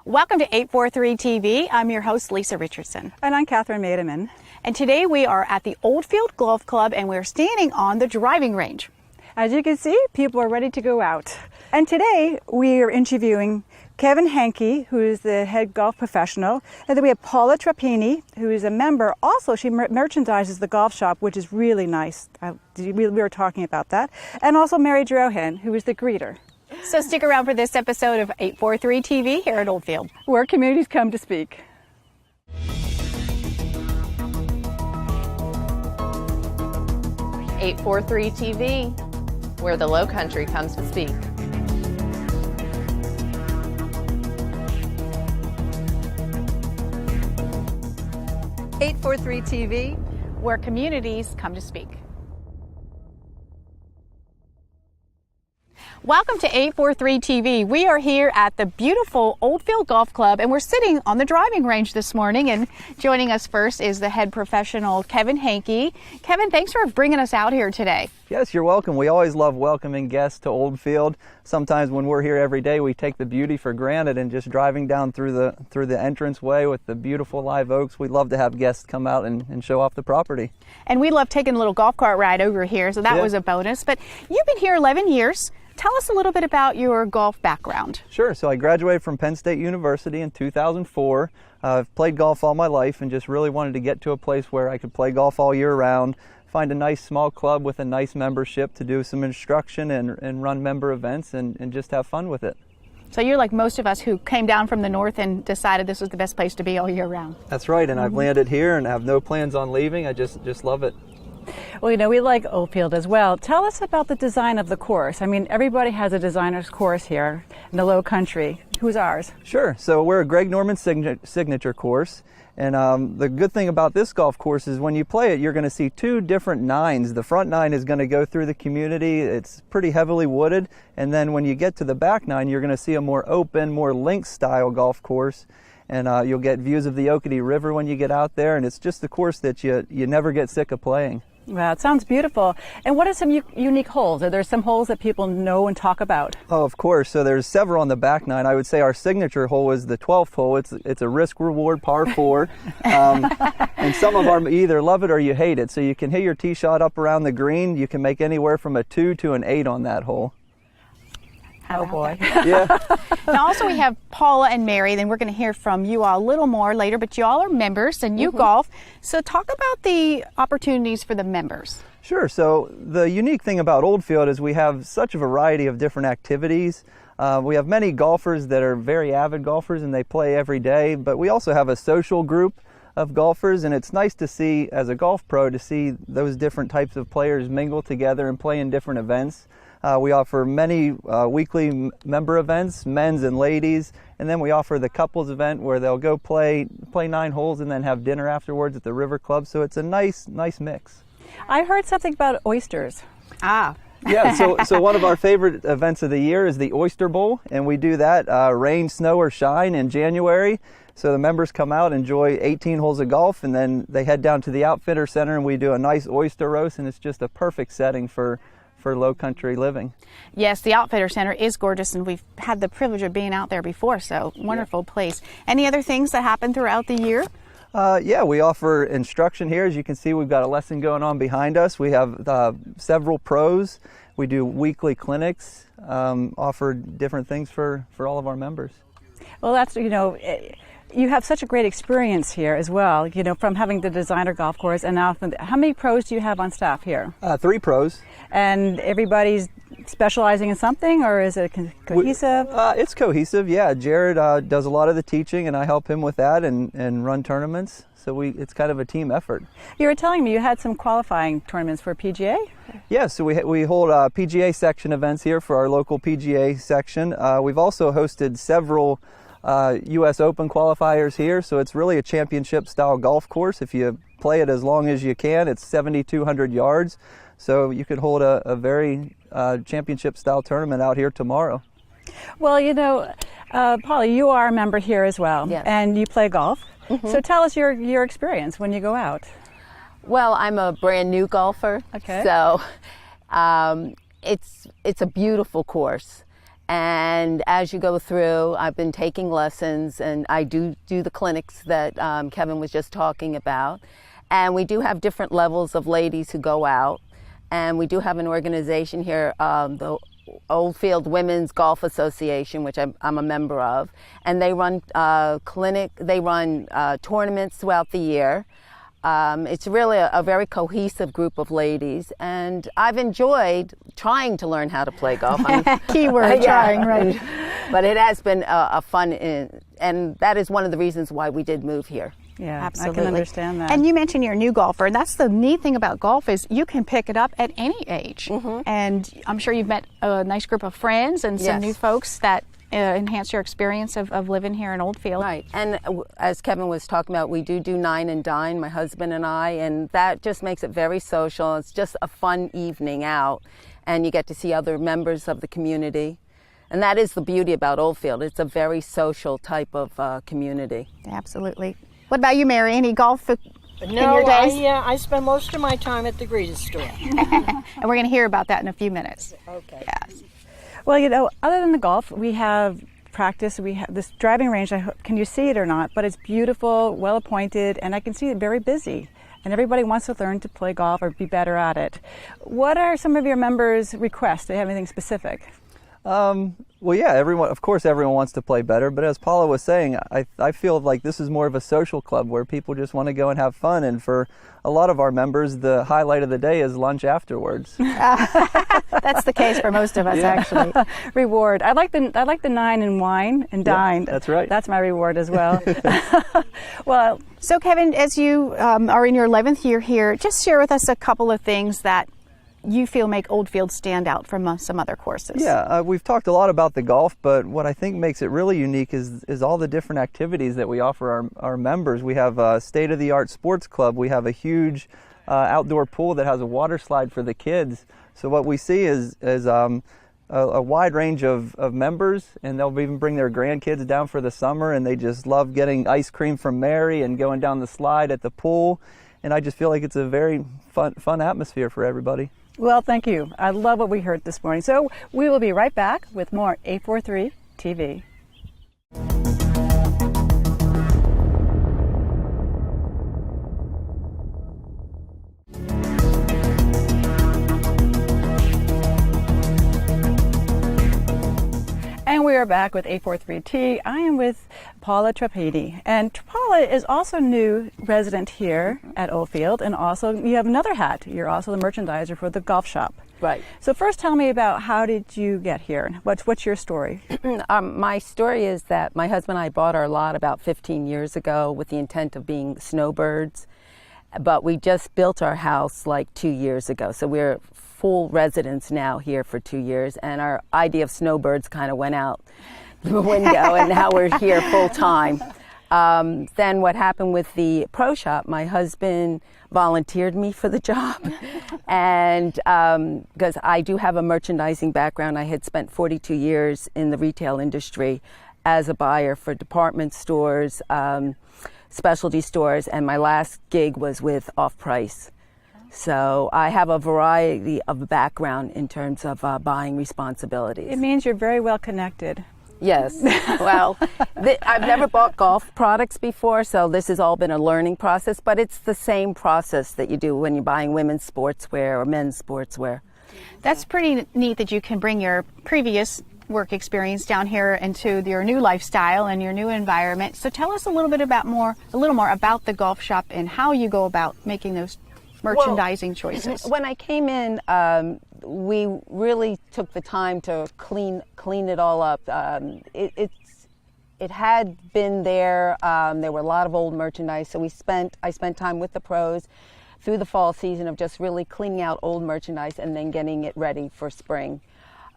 Welcome to 843 TV. I'm your host, Lisa Richardson. And I'm Catherine Maedeman. And today we are at the Oldfield Golf Club and we're standing on the driving range. As you can see, people are ready to go out. And today we are interviewing Kevin Henke, who is the head golf professional. And then we have Paula Trappini, who is a member. Also, she merchandises the golf shop, which is really nice. We were talking about that. And also Mary Drohan, who is the greeter. So stick around for this episode of 843 TV here at Oldfield, where communities come to speak. .843 TV, where the Low Country comes to speak. .843 TV, where communities come to speak. Welcome to 843 TV. We are here at the beautiful Oldfield Golf Club and we're sitting on the driving range this morning, and joining us first is the head professional, Kevin Henke. Kevin, thanks for bringing us out here today. Yes, you're welcome. We always love welcoming guests to Oldfield. Sometimes when we're here every day, we take the beauty for granted, and just driving down through the entranceway with the beautiful live oaks, we love to have guests come out and show off the property. And we love taking a little golf cart ride over here, so that was a bonus. But you've been here 11 years. Tell us a little bit about your golf background. Sure. So I graduated from Penn State University in 2004. I've played golf all my life and just really wanted to get to a place where I could play golf all year round, find a nice small club with a nice membership to do some instruction and run member events and just have fun with it. So you're like most of us who came down from the north and decided this was the best place to be all year round. That's right. And I've landed here and have no plans on leaving. I just love it. Well, you know, we like Oldfield as well. Tell us about the design of the course. I mean, everybody has a designer's course here in the Low Country. Who's ours? Sure. So we're a Greg Norman signature course. And the good thing about this golf course is when you play it, you're going to see two different nines. The front nine is going to go through the community. It's pretty heavily wooded. And then when you get to the back nine, you're going to see a more open, more links style golf course. And you'll get views of the Oakity River when you get out there. And it's just a course that you never get sick of playing. Wow, it sounds beautiful. And what are some unique holes? Are there some holes that people know and talk about? Oh, of course. So there's several on the back nine. I would say our signature hole is the 12th hole. It's a risk-reward par 4. And some of them either love it or you hate it. So you can hit your tee shot up around the green. You can make anywhere from a 2 to an 8 on that hole. Oh boy. Yeah. Now also we have Paula and Mary, then we're going to hear from you all a little more later, but you all are members and you golf. So talk about the opportunities for the members. Sure. So the unique thing about Oldfield is we have such a variety of different activities. We have many golfers that are very avid golfers and they play every day, but we also have a social group of golfers, and it's nice to see, as a golf pro, to see those different types of players mingle together and play in different events. We offer many weekly member events, men's and ladies, and then we offer the couples event where they'll go play 9 holes and then have dinner afterwards at the River Club. So it's a nice mix. I heard something about oysters. Ah. Yeah, so one of our favorite events of the year is the Oyster Bowl, and we do that rain, snow, or shine in January. So the members come out, enjoy 18 holes of golf, and then they head down to the Outfitter Center and we do a nice oyster roast, and it's just a perfect setting for low country living. Yes, the Outfitter Center is gorgeous, and we've had the privilege of being out there before, so wonderful place. Any other things that happen throughout the year? Yeah, we offer instruction here. As you can see, we've got a lesson going on behind us. We have several pros. We do weekly clinics, offer different things for all of our members. Well, that's, you know, you have such a great experience here as well, you know, from having the designer golf course. And now, how many pros do you have on staff here? 3 pros. And everybody's specializing in something, or is it cohesive? It's cohesive, yeah. Jared does a lot of the teaching, and I help him with that and run tournaments. So it's kind of a team effort. You were telling me you had some qualifying tournaments for PGA? Yeah, so we hold PGA section events here for our local PGA section. We've also hosted several U.S. Open qualifiers here, so it's really a championship style golf course. If you play it as long as you can, it's 7,200 yards, so you could hold a very championship style tournament out here tomorrow. Well, you know, Paula, you are a member here as well, yes. And you play golf. So tell us your experience when you go out. Well, I'm a brand new golfer, okay. So it's a beautiful course. And as you go through, I've been taking lessons, and I do the clinics that Kevin was just talking about. And we do have different levels of ladies who go out. And we do have an organization here, the Oldfield Women's Golf Association, which I'm a member of. And they run tournaments throughout the year. It's really a very cohesive group of ladies, and I've enjoyed trying to learn how to play golf. Keyword, trying, right. But it has been a fun, and that is one of the reasons why we did move here. Yeah, Absolutely. I can understand that. And you mentioned you're a new golfer, and that's the neat thing about golf is you can pick it up at any age. And I'm sure you've met a nice group of friends and some new folks that enhance your experience of living here in Oldfield. Right, and as Kevin was talking about, we do Nine and Dine, my husband and I, and that just makes it very social. It's just a fun evening out, and you get to see other members of the community. And that is the beauty about Oldfield. It's a very social type of community. Absolutely. What about you, Mary? Any golf in No, your days? I spend most of my time at the greeting store. And we're going to hear about that in a few minutes. Okay. Yes. Well, you know, other than the golf, we have practice. We have this driving range. Can you see it or not? But it's beautiful, well appointed, and I can see it very busy. And everybody wants to learn to play golf or be better at it. What are some of your members' requests? Do they have anything specific? Well, yeah, of course everyone wants to play better, but as Paula was saying, I feel like this is more of a social club where people just want to go and have fun, and for a lot of our members, the highlight of the day is lunch afterwards. That's the case for most of us, actually. Reward. I like the 9 and wine and dine. That's right. That's my reward as well. Well, So, Kevin, as you are in your 11th year here, just share with us a couple of things that you feel make Oldfield stand out from some other courses. Yeah, we've talked a lot about the golf, but what I think makes it really unique is all the different activities that we offer our members. We have a state-of-the-art sports club. We have a huge outdoor pool that has a water slide for the kids. So what we see is a wide range of members, and they'll even bring their grandkids down for the summer, and they just love getting ice cream from Mary and going down the slide at the pool. And I just feel like it's a very fun atmosphere for everybody. well, thank you. I love what we heard this morning. So we will be right back with more 843 TV. And we are back with 843T. I am with Paula Trapani. And Paula is also new resident here at Oldfield, and also you have another hat. You're also the merchandiser for the golf shop. Right. So first tell me about how did you get here? What's your story? My story is that my husband and I bought our lot about 15 years ago with the intent of being snowbirds, but we just built our house like 2 years ago. So we're full residents now here for 2 years, and our idea of snowbirds kind of went out the window, and now we're here full time. Then what happened with the pro shop, my husband volunteered me for the job, and because I do have a merchandising background, I had spent 42 years in the retail industry as a buyer for department stores, specialty stores, and my last gig was with Off Price. So I have a variety of background in terms of buying responsibilities. It means you're very well connected. Yes. Well, I've never bought golf products before, so this has all been a learning process, but it's the same process that you do when you're buying women's sportswear or men's sportswear. That's pretty neat that you can bring your previous work experience down here into your new lifestyle and your new environment. So tell us a little more about the golf shop and how you go about making those merchandising choices. When I came in, we really took the time to clean it all up. It had been there. There were a lot of old merchandise, so I spent time with the pros through the fall season of just really cleaning out old merchandise and then getting it ready for spring.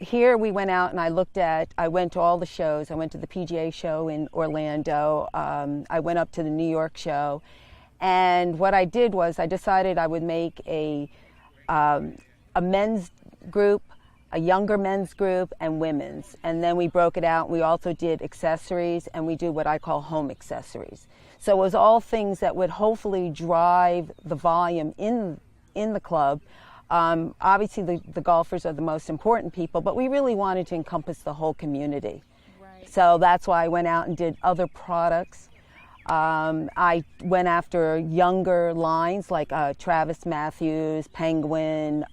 Here we went out and I went to all the shows. I went to the PGA show in Orlando. I went up to the New York show. And what I did was I decided I would make a men's group, a younger men's group, and women's. And then we broke it out. We also did accessories, and we do what I call home accessories. So it was all things that would hopefully drive the volume in the club. Obviously, the golfers are the most important people, but we really wanted to encompass the whole community. Right. So that's why I went out and did other products. I went after younger lines like Travis Matthews, Penguin,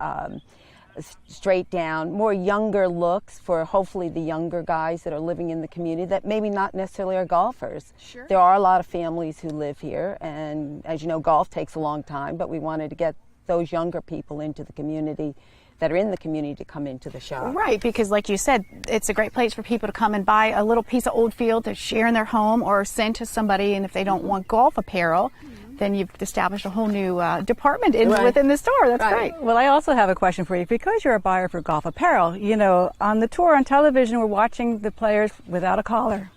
Straight Down, more younger looks for hopefully the younger guys that are living in the community that maybe not necessarily are golfers. Sure. There are a lot of families who live here, and as you know, golf takes a long time, but we wanted to get those younger people into the community that are in the community to come into the shop. Right, because like you said, it's a great place for people to come and buy a little piece of Oldfield to share in their home or send to somebody, and if they don't want golf apparel, then you've established a whole new department within the store. That's great. Well, I also have a question for you. Because you're a buyer for golf apparel, you know, on the tour on television, we're watching the players without a collar.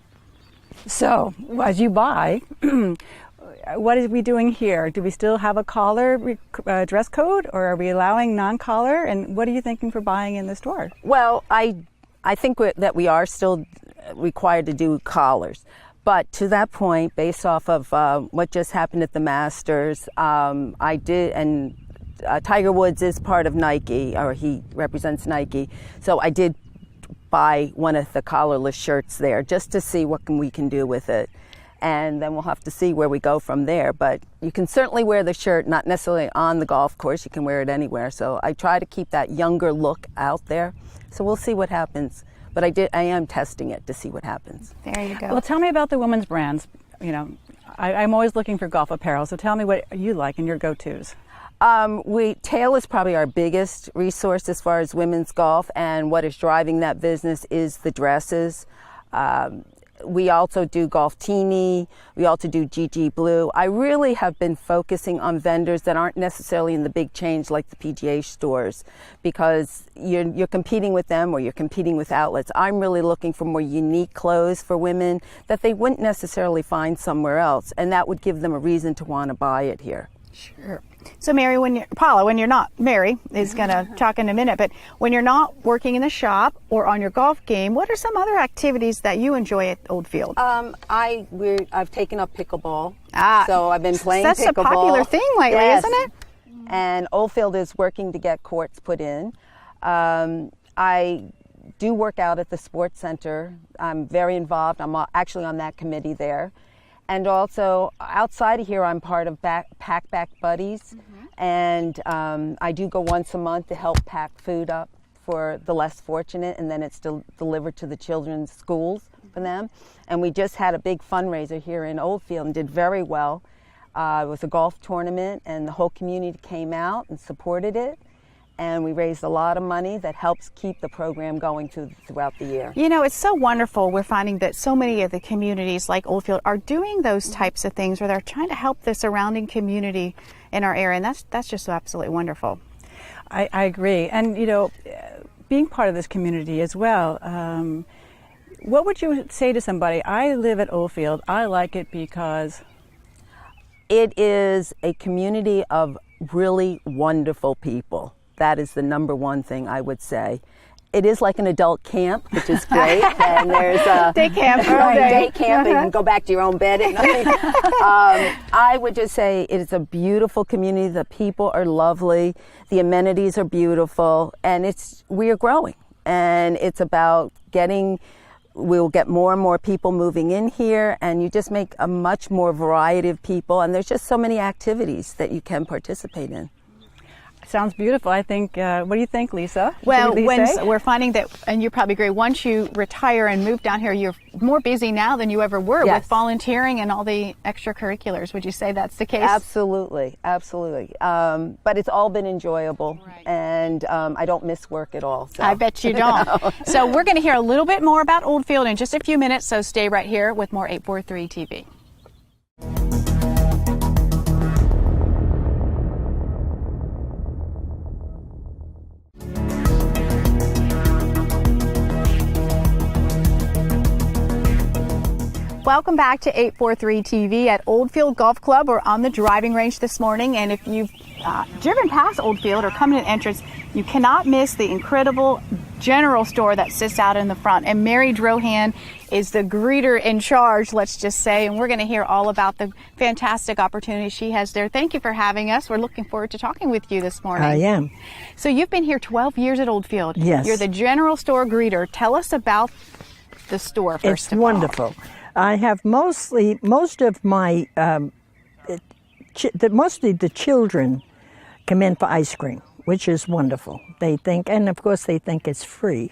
So, as you buy, what are we doing here? Do we still have a collar dress code, or are we allowing non-collar? And what are you thinking for buying in the store? Well, I think that we are still required to do collars. But to that point, based off of what just happened at the Masters, I did, and Tiger Woods is part of Nike, or he represents Nike, so I did buy one of the collarless shirts there just to see what we can do with it. And then we'll have to see where we go from there. But you can certainly wear the shirt, not necessarily on the golf course, you can wear it anywhere. So I try to keep that younger look out there. So we'll see what happens. But I am testing it to see what happens. There you go. Well, tell me about the women's brands. You know, I'm always looking for golf apparel, so tell me what you like and your go-tos. Tail is probably our biggest resource as far as women's golf, and what is driving that business is the dresses. We also do Golf Teeny. We also do GG Blue. I really have been focusing on vendors that aren't necessarily in the big chains like the PGA stores, because you're competing with them or you're competing with outlets. I'm really looking for more unique clothes for women that they wouldn't necessarily find somewhere else, and that would give them a reason to want to buy it here. Sure. So Paula, when you're not, Mary is going to talk in a minute, but when you're not working in the shop or on your golf game, what are some other activities that you enjoy at Oldfield? I've taken up pickleball. So I've been playing That's pickleball. That's a popular thing lately, yes. Isn't it? And Oldfield is working to get courts put in. I do work out at the sports center. I'm very involved. I'm actually on that committee there. And also, outside of here, I'm part of Pack Back Buddies, and I do go once a month to help pack food up for the less fortunate, and then it's delivered to the children's schools for them. And we just had a big fundraiser here in Oldfield and did very well. It was a golf tournament, and the whole community came out and supported it. And we raised a lot of money that helps keep the program going throughout the year. You know, it's so wonderful. We're finding that so many of the communities like Oldfield are doing those types of things where they're trying to help the surrounding community in our area, and that's just so absolutely wonderful. I agree. And, you know, being part of this community as well, what would you say to somebody? I live at Oldfield. I like it because... It is a community of really wonderful people. That is the number one thing I would say. It is like an adult camp, which is great. And there's a day camp, day camp, and you can go back to your own bed at night. I would just say it is a beautiful community. The people are lovely. The amenities are beautiful, and we are growing. And it's about we'll get more and more people moving in here, and you just make a much more variety of people. And there's just so many activities that you can participate in. Sounds beautiful. I think, what do you think, Lisa? Well, we're finding that, and you probably agree, once you retire and move down here, you're more busy now than you ever were with volunteering and all the extracurriculars. Would you say that's the case? Absolutely, absolutely. But it's all been enjoyable, and I don't miss work at all. So. I bet you don't. So we're going to hear a little bit more about Oldfield in just a few minutes, so stay right here with more 843 TV. Welcome back to 843 TV at Oldfield Golf Club. We're on the driving range this morning, and if you've driven past Oldfield or come in an entrance, you cannot miss the incredible general store that sits out in the front. And Mary Drohan is the greeter in charge, let's just say, and we're going to hear all about the fantastic opportunity she has there. Thank you for having us. We're looking forward to talking with you this morning. I am. So you've been here 12 years at Oldfield. Yes. You're the general store greeter. Tell us about the store first It's of all. wonderful. I have most of my, mostly the children come in for ice cream, which is wonderful. They think, and of course they think it's free,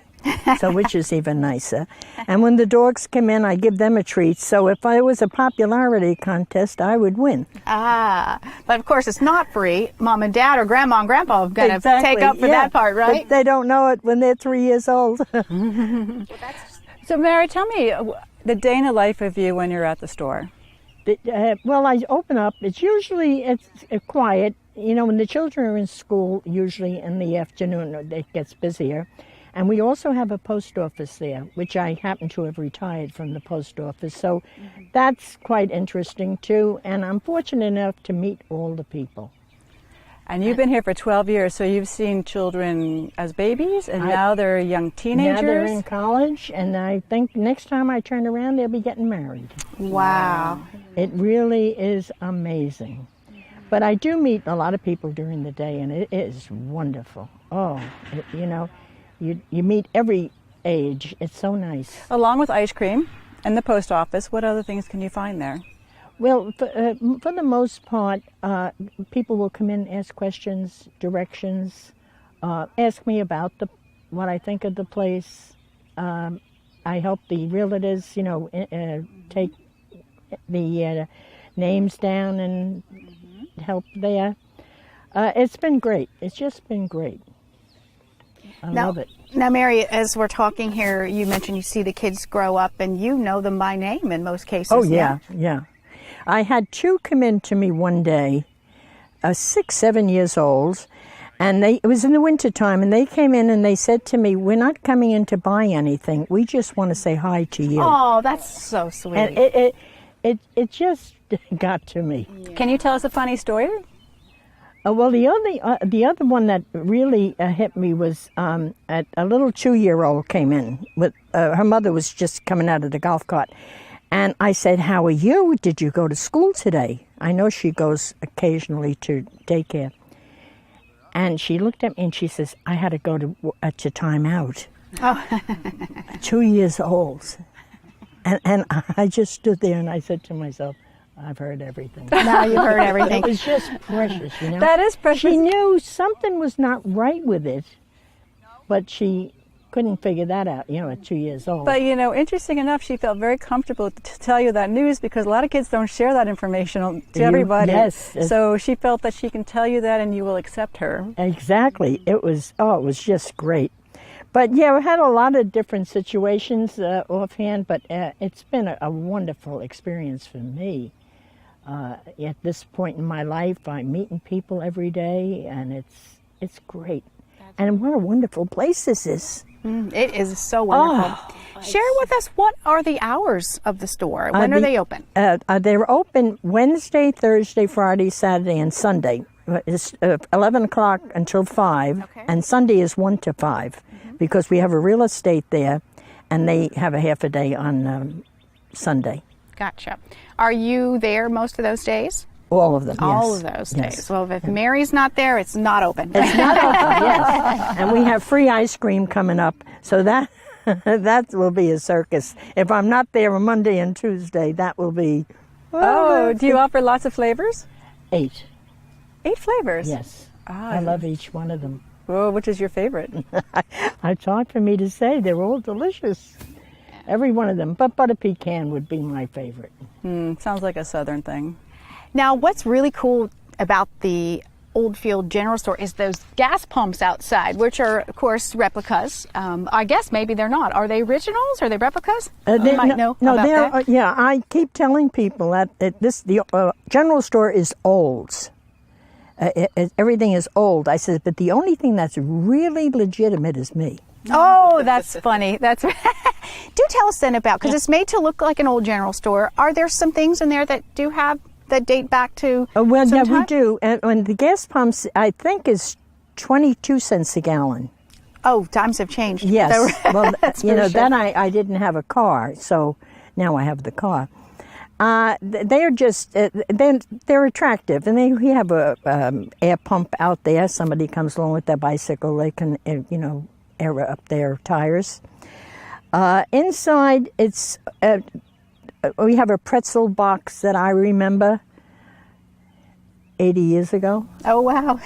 so which is even nicer. And when the dogs come in, I give them a treat. So if I was a popularity contest, I would win. Ah, but of course it's not free. Mom and Dad or Grandma and Grandpa are going to take up for that part, right? But they don't know it when they're 3 years old. So, Mary, tell me the day in the life of you when you're at the store. Well, I open up. It's quiet. You know, when the children are in school, usually in the afternoon, it gets busier. And we also have a post office there, which I happen to have retired from the post office. So that's quite interesting, too. And I'm fortunate enough to meet all the people. And you've been here for 12 years, so you've seen children as babies, and now they're young teenagers. Now they're in college, and I think next time I turn around, they'll be getting married. Wow. It really is amazing. But I do meet a lot of people during the day, and it is wonderful. Oh, you meet every age. It's so nice. Along with ice cream and the post office, what other things can you find there? Well, for the most part, people will come in, ask questions, directions, ask me about what I think of the place. I help the realtors, take the names down and help there. It's been great. It's just been great. I love it. Now, Mary, as we're talking here, you mentioned you see the kids grow up and you know them by name in most cases. Oh, yeah. I had two come in to me one day, 6, 7 years old, and it was in the wintertime, and they came in and they said to me, "We're not coming in to buy anything. We just want to say hi to you." Oh, that's so sweet. And it just got to me. Can you tell us a funny story? Well, the other one that really hit me was a little 2-year-old came in with her mother was just coming out of the golf cart, and I said, "How are you? Did you go to school today?" I know she goes occasionally to daycare, and she looked at me and she says, "I had to go to time out." Oh. 2 years old, and I just stood there and I said to myself, I've heard everything. Now you've heard everything. It was just precious, That is precious. She knew something was not right with it, but she couldn't figure that out, at 2 years old. But, interesting enough, she felt very comfortable to tell you that news because a lot of kids don't share that information to everybody. Yes. So she felt that she can tell you that and you will accept her. Exactly. It was just great. But yeah, we had a lot of different situations offhand, but it's been a wonderful experience for me. At this point in my life, I'm meeting people every day, and it's great. And what a wonderful place this is. It is so wonderful. Share with us, what are the hours of the store? When are they open? They're open Wednesday, Thursday, Friday, Saturday, and Sunday. It's 11 o'clock until 5, and Sunday is 1 to 5, because we have a real estate there, and they have a half a day on Sunday. Gotcha. Are you there most of those days? All of them, yes. All of those days. Well, if Mary's not there, it's not open. It's not open, yes. And we have free ice cream coming up, so that will be a circus. If I'm not there on Monday and Tuesday, that will be... Do you offer lots of flavors? 8. 8 flavors? Yes. I love each one of them. Oh, which is your favorite? It's hard for me to say. They're all delicious. Every one of them. But butter pecan would be my favorite. Sounds like a southern thing. Now, what's really cool about the Oldfield General Store is those gas pumps outside, which are, of course, replicas. I guess maybe they're not. Are they originals? Are they replicas? You might know about that. Yeah, I keep telling people that the general store is old. Everything is old. I said, but the only thing that's really legitimate is me. Oh, that's funny. That's Do tell us then about, because it's made to look like an old general store. Are there some things in there that date back to Well, some yeah, time? we do. And the gas pumps, I think, is 22 cents a gallon. Oh, times have changed. Yes. Well, That's you for know, sure. then I didn't have a car, so now I have the car. They're just, they're attractive. And we have a air pump out there. Somebody comes along with their bicycle, they can, air up their tires. Inside, it's, we have a pretzel box that I remember 80 years ago. Oh, wow.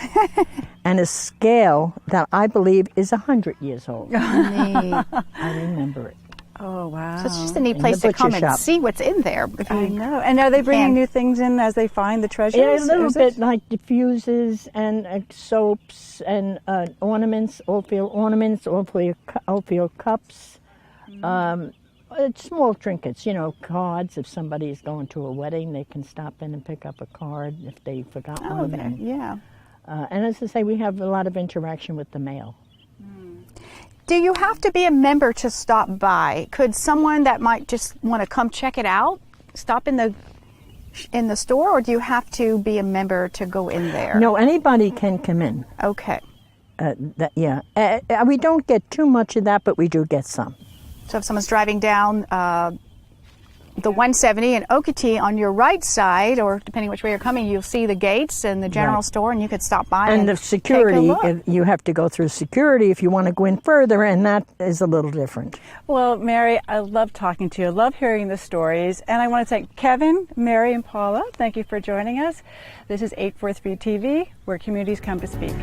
And a scale that I believe is 100 years old. Neat. I remember it. Oh, wow. So it's just a neat In place the to come butcher and shop. see what's in there. I know. And are they bringing can. new things in as they find the treasures? Yeah, a little Is it? bit like diffusers and soaps and ornaments, Oldfield cups, small trinkets, cards. If somebody is going to a wedding, they can stop in and pick up a card if they forgot Oh, one. there. And, Yeah. and as I say, we have a lot of interaction with the mail. Do you have to be a member to stop by? Could someone that might just want to come check it out stop in the store, or do you have to be a member to go in there? No, anybody can come in. Okay. We don't get too much of that, but we do get some. So if someone's driving down the 170 in Okatee on your right side, or depending which way you're coming, you'll see the gates and the general Right. store, and you could stop by And the security, take a look. you have to go through security if you want to go in further, and that is a little different. Well, Mary, I love talking to you. I love hearing the stories. And I want to thank Kevin, Mary, and Paula. Thank you for joining us. This is 843 TV, where communities come to speak.